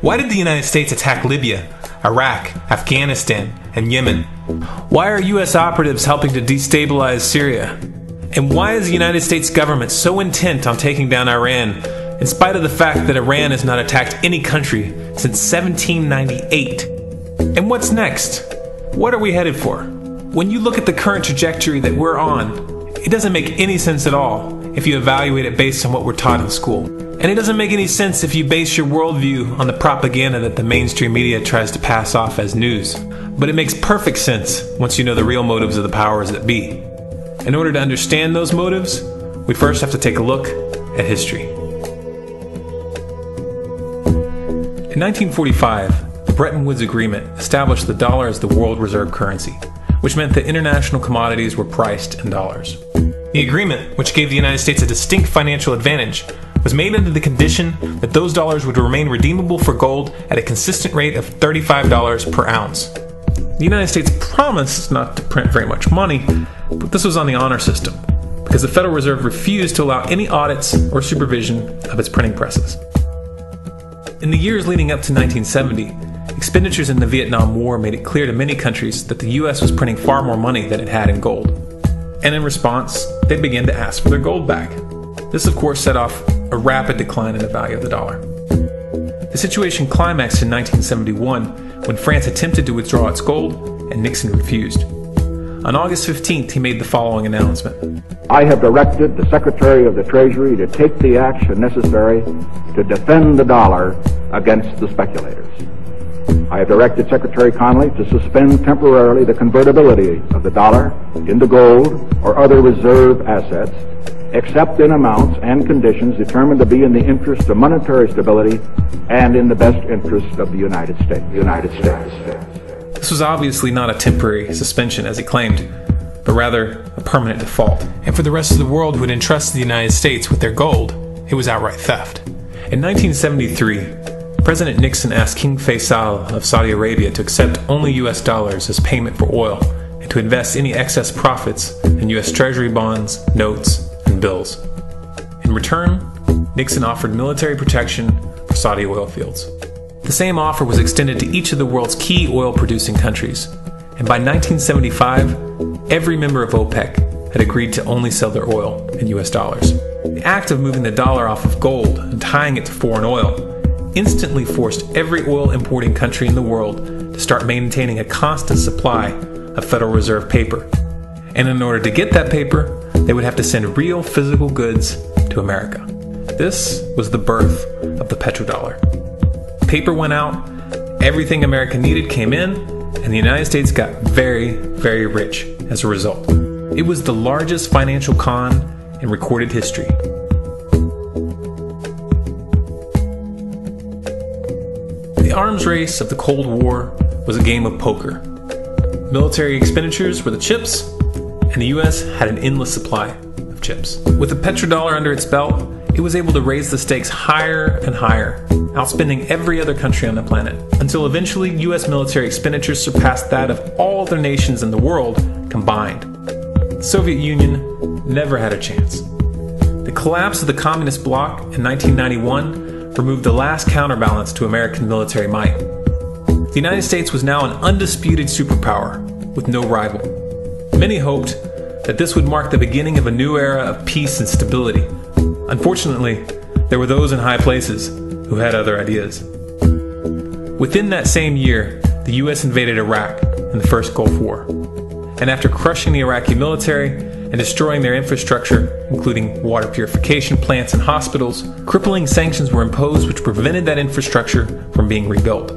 Why did the United States attack Libya, Iraq, Afghanistan, and Yemen? Why are U.S. operatives helping to destabilize Syria? And why is the United States government so intent on taking down Iran, in spite of the fact that Iran has not attacked any country since 1798? And what's next? What are we headed for? When you look at the current trajectory that we're on, it doesn't make any sense at all if you evaluate it based on what we're taught in school. And it doesn't make any sense if you base your worldview on the propaganda that the mainstream media tries to pass off as news. But it makes perfect sense once you know the real motives of the powers that be. In order to understand those motives, we first have to take a look at history. In 1945, the Bretton Woods Agreement established the dollar as the world reserve currency, which meant that international commodities were priced in dollars. The agreement, which gave the United States a distinct financial advantage, was made under the condition that those dollars would remain redeemable for gold at a consistent rate of $35 per ounce. The United States promised not to print very much money, but this was on the honor system, because the Federal Reserve refused to allow any audits or supervision of its printing presses. In the years leading up to 1970, expenditures in the Vietnam War made it clear to many countries that the U.S. was printing far more money than it had in gold. And in response, they began to ask for their gold back. This, of course, set off a rapid decline in the value of the dollar. The situation climaxed in 1971 when France attempted to withdraw its gold and Nixon refused. On August 15th, he made the following announcement. I have directed the Secretary of the Treasury to take the action necessary to defend the dollar against the speculators. I have directed Secretary Connally to suspend temporarily the convertibility of the dollar into gold or other reserve assets, except in amounts and conditions determined to be in the interest of monetary stability and in the best interest of the United States. This was obviously not a temporary suspension, as he claimed, but rather a permanent default. And for the rest of the world who had entrusted the United States with their gold, it was outright theft. In 1973, President Nixon asked King Faisal of Saudi Arabia to accept only U.S. dollars as payment for oil and to invest any excess profits in U.S. Treasury bonds, notes, and bills. In return, Nixon offered military protection for Saudi oil fields. The same offer was extended to each of the world's key oil-producing countries, and by 1975, every member of OPEC had agreed to only sell their oil in U.S. dollars. The act of moving the dollar off of gold and tying it to foreign oil instantly forced every oil-importing country in the world to start maintaining a constant supply of Federal Reserve paper. And in order to get that paper, they would have to send real physical goods to America. This was the birth of the petrodollar. Paper went out, everything America needed came in, and the United States got very, very rich as a result. It was the largest financial con in recorded history. The arms race of the Cold War was a game of poker. Military expenditures were the chips, and the U.S. had an endless supply of chips. With the petrodollar under its belt, it was able to raise the stakes higher and higher, outspending every other country on the planet, until eventually U.S. military expenditures surpassed that of all other nations in the world combined. The Soviet Union never had a chance. The collapse of the communist bloc in 1991 removed the last counterbalance to American military might. The United States was now an undisputed superpower with no rival. Many hoped that this would mark the beginning of a new era of peace and stability. Unfortunately, there were those in high places who had other ideas. Within that same year, the U.S. invaded Iraq in the First Gulf War. And after crushing the Iraqi military and destroying their infrastructure, including water purification plants and hospitals, crippling sanctions were imposed which prevented that infrastructure from being rebuilt.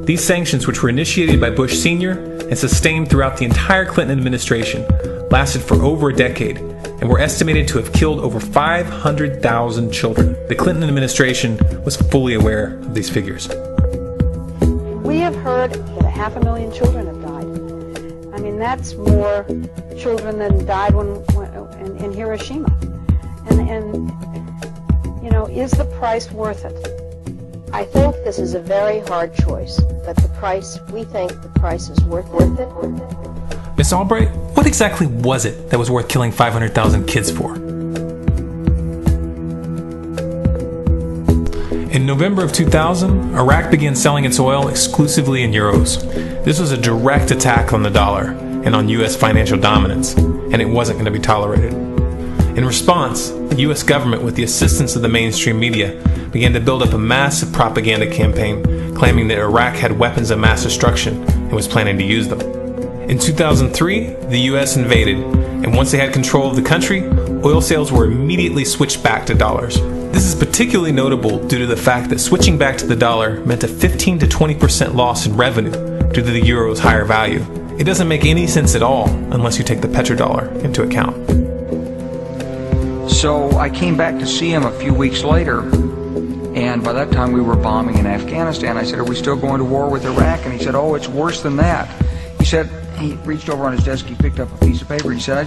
These sanctions, which were initiated by Bush Sr. and sustained throughout the entire Clinton administration, lasted for over a decade and were estimated to have killed over 500,000 children. The Clinton administration was fully aware of these figures. We have heard that 500,000 children have died. I mean, that's more children than died in Hiroshima. And you know, is the price worth it? I think this is a very hard choice, but we think the price is worth it. Miss Albright, what exactly was it that was worth killing 500,000 kids for? In November of 2000, Iraq began selling its oil exclusively in euros. This was a direct attack on the dollar and on U.S. financial dominance, and it wasn't going to be tolerated. In response, the U.S. government, with the assistance of the mainstream media, began to build up a massive propaganda campaign claiming that Iraq had weapons of mass destruction and was planning to use them. In 2003, the U.S. invaded, and once they had control of the country, oil sales were immediately switched back to dollars. This is particularly notable due to the fact that switching back to the dollar meant a 15 to 20% loss in revenue due to the euro's higher value. It doesn't make any sense at all unless you take the petrodollar into account. So I came back to see him a few weeks later, and by that time we were bombing in Afghanistan. I said, "Are we still going to war with Iraq?" And he said, "Oh, it's worse than that." He said, he reached over on his desk, he picked up a piece of paper, he said, I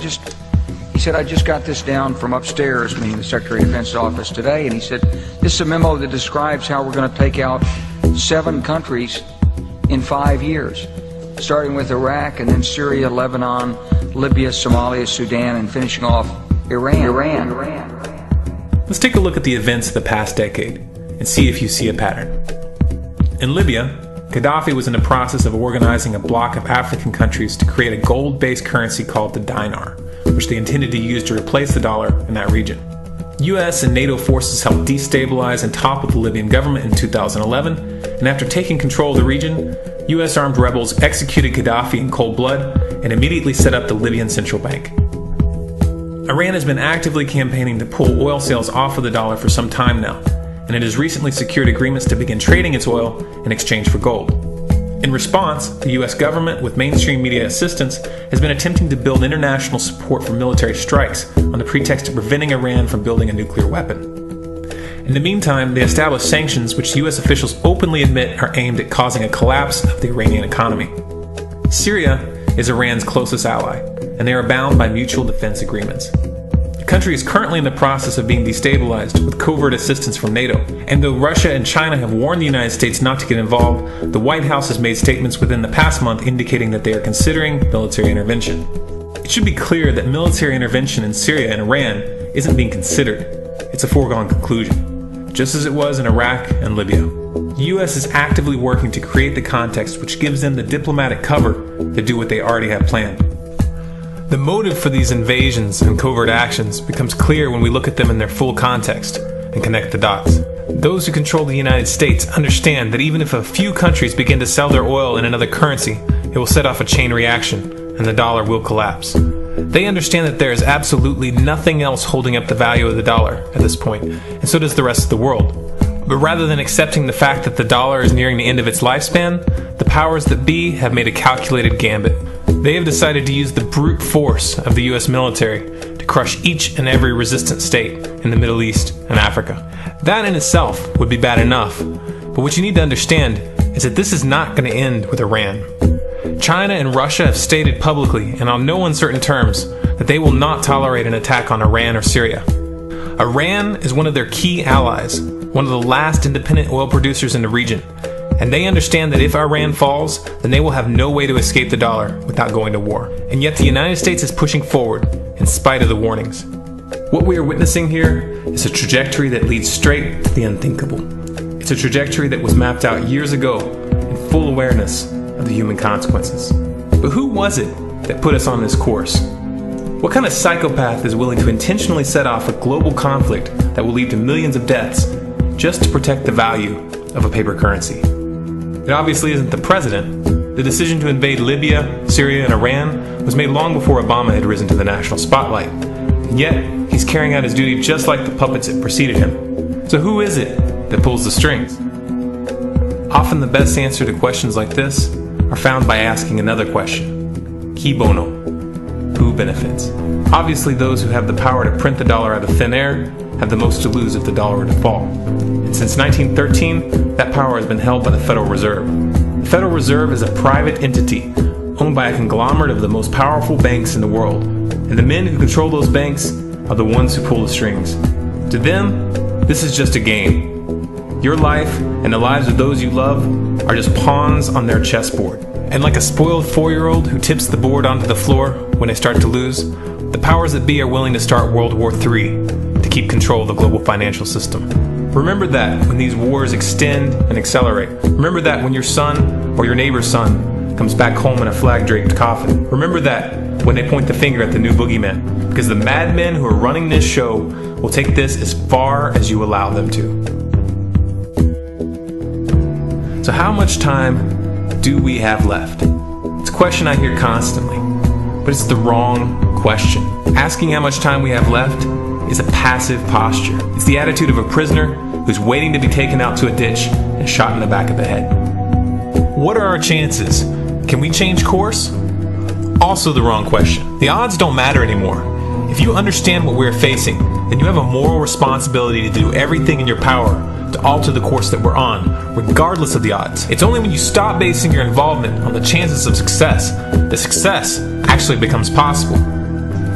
just got this down from upstairs," meaning the Secretary of Defense's office today, and he said, "This is a memo that describes how we're going to take out 7 countries in 5 years, starting with Iraq and then Syria, Lebanon, Libya, Somalia, Sudan, and finishing off Iran. Let's take a look at the events of the past decade and see if you see a pattern. In Libya, Gaddafi was in the process of organizing a bloc of African countries to create a gold-based currency called the dinar, which they intended to use to replace the dollar in that region. US and NATO forces helped destabilize and topple the Libyan government in 2011, and after taking control of the region, US armed rebels executed Gaddafi in cold blood and immediately set up the Libyan central bank. Iran has been actively campaigning to pull oil sales off of the dollar for some time now, and it has recently secured agreements to begin trading its oil in exchange for gold. In response, the US government, with mainstream media assistance, has been attempting to build international support for military strikes on the pretext of preventing Iran from building a nuclear weapon. In the meantime, they established sanctions which US officials openly admit are aimed at causing a collapse of the Iranian economy. Syria is Iran's closest ally, and they are bound by mutual defense agreements. The country is currently in the process of being destabilized with covert assistance from NATO, and though Russia and China have warned the United States not to get involved, the White House has made statements within the past month indicating that they are considering military intervention. It should be clear that military intervention in Syria and Iran isn't being considered. It's a foregone conclusion, just as it was in Iraq and Libya. The U.S. is actively working to create the context which gives them the diplomatic cover to do what they already have planned. The motive for these invasions and covert actions becomes clear when we look at them in their full context and connect the dots. Those who control the United States understand that even if a few countries begin to sell their oil in another currency, it will set off a chain reaction and the dollar will collapse. They understand that there is absolutely nothing else holding up the value of the dollar at this point, and so does the rest of the world. But rather than accepting the fact that the dollar is nearing the end of its lifespan, the powers that be have made a calculated gambit. They have decided to use the brute force of the US military to crush each and every resistant state in the Middle East and Africa. That in itself would be bad enough, but what you need to understand is that this is not going to end with Iran. China and Russia have stated publicly and on no uncertain terms that they will not tolerate an attack on Iran or Syria. Iran is one of their key allies, one of the last independent oil producers in the region, and they understand that if Iran falls, then they will have no way to escape the dollar without going to war. And yet the United States is pushing forward in spite of the warnings. What we are witnessing here is a trajectory that leads straight to the unthinkable. It's a trajectory that was mapped out years ago in full awareness of the human consequences. But who was it that put us on this course? What kind of psychopath is willing to intentionally set off a global conflict that will lead to millions of deaths just to protect the value of a paper currency? It obviously isn't the president. The decision to invade Libya, Syria, and Iran was made long before Obama had risen to the national spotlight. And yet, he's carrying out his duty just like the puppets that preceded him. So who is it that pulls the strings? Often the best answer to questions like this are found by asking another question. Qui bono? Who benefits? Obviously, those who have the power to print the dollar out of thin air have the most to lose if the dollar were to fall. And since 1913, that power has been held by the Federal Reserve. The Federal Reserve is a private entity owned by a conglomerate of the most powerful banks in the world. And the men who control those banks are the ones who pull the strings. To them, this is just a game. Your life and the lives of those you love are just pawns on their chessboard. And like a spoiled 4-year-old who tips the board onto the floor when they start to lose, the powers that be are willing to start World War III to keep control of the global financial system. Remember that when these wars extend and accelerate. Remember that when your son or your neighbor's son comes back home in a flag-draped coffin. Remember that when they point the finger at the new boogeyman, because the madmen who are running this show will take this as far as you allow them to. So how much time do we have left? It's a question I hear constantly, but it's the wrong question. Asking how much time we have left is a passive posture. It's the attitude of a prisoner who's waiting to be taken out to a ditch and shot in the back of the head. What are our chances? Can we change course? Also the wrong question. The odds don't matter anymore. If you understand what we're facing, then you have a moral responsibility to do everything in your power to alter the course that we're on, regardless of the odds. It's only when you stop basing your involvement on the chances of success that success actually becomes possible.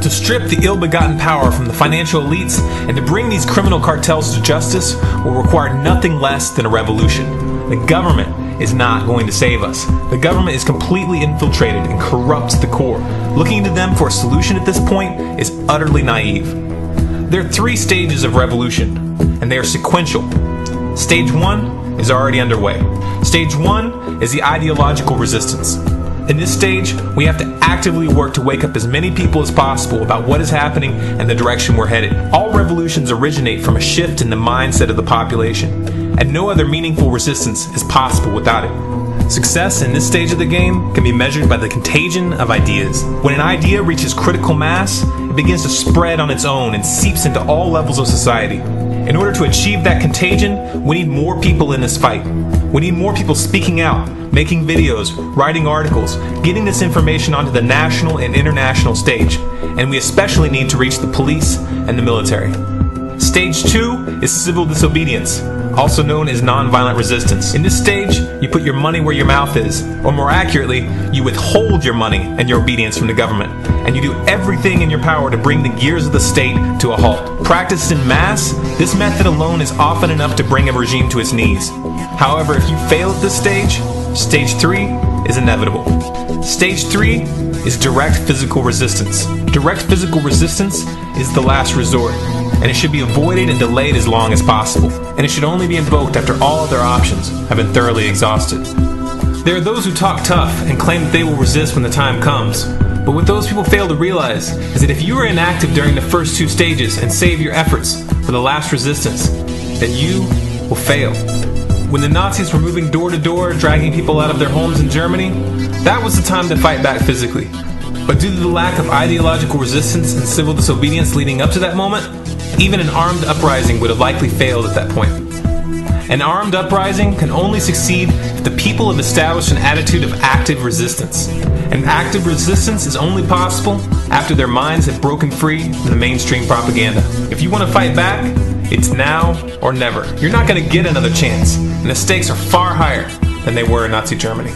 To strip the ill-begotten power from the financial elites and to bring these criminal cartels to justice will require nothing less than a revolution. The government is not going to save us. The government is completely infiltrated and corrupts the core. Looking to them for a solution at this point is utterly naive. There are 3 stages of revolution, and they are sequential. Stage 1 is already underway. Stage 1 is the ideological resistance. In this stage, we have to actively work to wake up as many people as possible about what is happening and the direction we're headed. All revolutions originate from a shift in the mindset of the population, and no other meaningful resistance is possible without it. Success in this stage of the game can be measured by the contagion of ideas. When an idea reaches critical mass, it begins to spread on its own and seeps into all levels of society. In order to achieve that contagion, we need more people in this fight. We need more people speaking out, making videos, writing articles, getting this information onto the national and international stage. And we especially need to reach the police and the military. Stage 2 is civil disobedience, also known as nonviolent resistance. In this stage, you put your money where your mouth is, or more accurately, you withhold your money and your obedience from the government, and you do everything in your power to bring the gears of the state to a halt. Practiced in mass, this method alone is often enough to bring a regime to its knees. However, if you fail at this stage, stage 3 is inevitable. Stage 3 is direct physical resistance. Direct physical resistance is the last resort, and it should be avoided and delayed as long as possible, and it should only be invoked after all other options have been thoroughly exhausted. There are those who talk tough and claim that they will resist when the time comes, but what those people fail to realize is that if you are inactive during the first 2 stages and save your efforts for the last resistance, then you will fail. When the Nazis were moving door to door, dragging people out of their homes in Germany, that was the time to fight back physically. But due to the lack of ideological resistance and civil disobedience leading up to that moment, even an armed uprising would have likely failed at that point. An armed uprising can only succeed if the people have established an attitude of active resistance. And active resistance is only possible after their minds have broken free from the mainstream propaganda. If you want to fight back, it's now or never. You're not going to get another chance, and the stakes are far higher than they were in Nazi Germany.